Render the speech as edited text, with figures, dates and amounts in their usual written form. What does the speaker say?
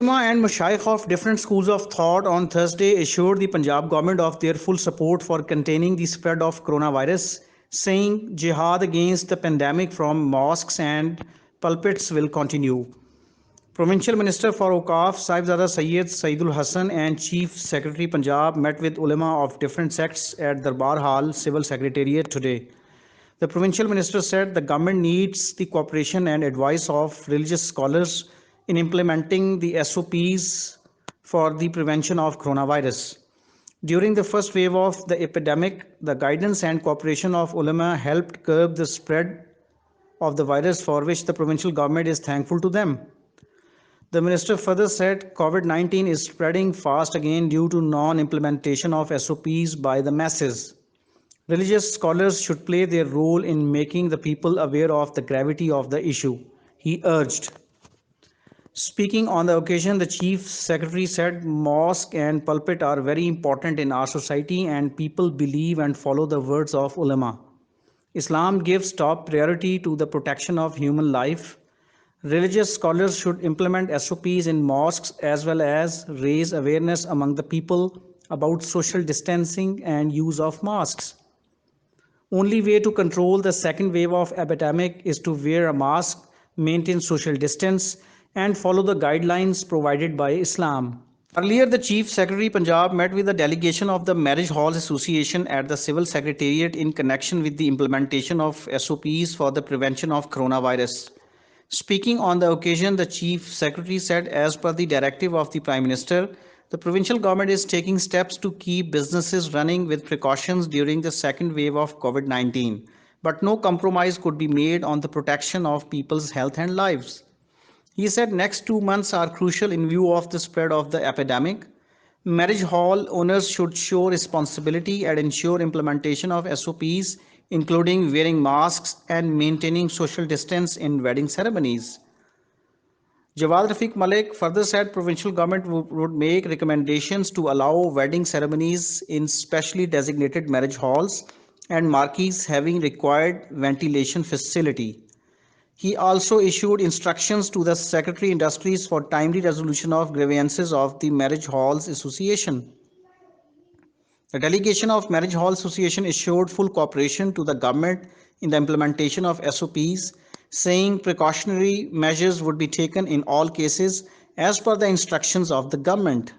Ulama and Mashaykh of different schools of thought on Thursday assured the Punjab government of their full support for containing the spread of coronavirus, saying jihad against the pandemic from mosques and pulpits will continue. Provincial Minister for Awqaf Sahibzada Sayyid Saidul Hassan and Chief Secretary Punjab met with ulama of different sects at Darbar Hall Civil Secretariat today. The provincial minister said the government needs the cooperation and advice of religious scholars in implementing the SOPs for the prevention of coronavirus. During the first wave of the epidemic, the guidance and cooperation of ulama helped curb the spread of the virus, for which the provincial government is thankful to them. The minister further said COVID-19 is spreading fast again due to non-implementation of SOPs by the masses. Religious scholars should play their role in making the people aware of the gravity of the issue, he urged. Speaking on the occasion, the chief secretary said mosque and pulpit are very important in our society and people believe and follow the words of ulama. Islam gives top priority to the protection of human life. Religious scholars should implement SOPs in mosques as well as raise awareness among the people about social distancing and use of masks. Only way to control the second wave of epidemic is to wear a mask, maintain social distance, and follow the guidelines provided by Islam. Earlier, the Chief Secretary Punjab met with a delegation of the Marriage Halls Association at the Civil Secretariat in connection with the implementation of SOPs for the prevention of coronavirus. Speaking on the occasion, the Chief Secretary said, as per the directive of the Prime Minister, the provincial government is taking steps to keep businesses running with precautions during the second wave of COVID 19. But no compromise could be made on the protection of people's health and lives. He said next 2 months are crucial in view of the spread of the epidemic. Marriage hall owners should show responsibility and ensure implementation of SOPs, including wearing masks and maintaining social distance in wedding ceremonies. Jawad Rafiq Malik further said provincial government would make recommendations to allow wedding ceremonies in specially designated marriage halls and marquees having required ventilation facility. He also issued instructions to the Secretary Industries for timely resolution of grievances of the Marriage Halls Association. The delegation of Marriage Hall Association assured full cooperation to the government in the implementation of SOPs, saying precautionary measures would be taken in all cases as per the instructions of the government.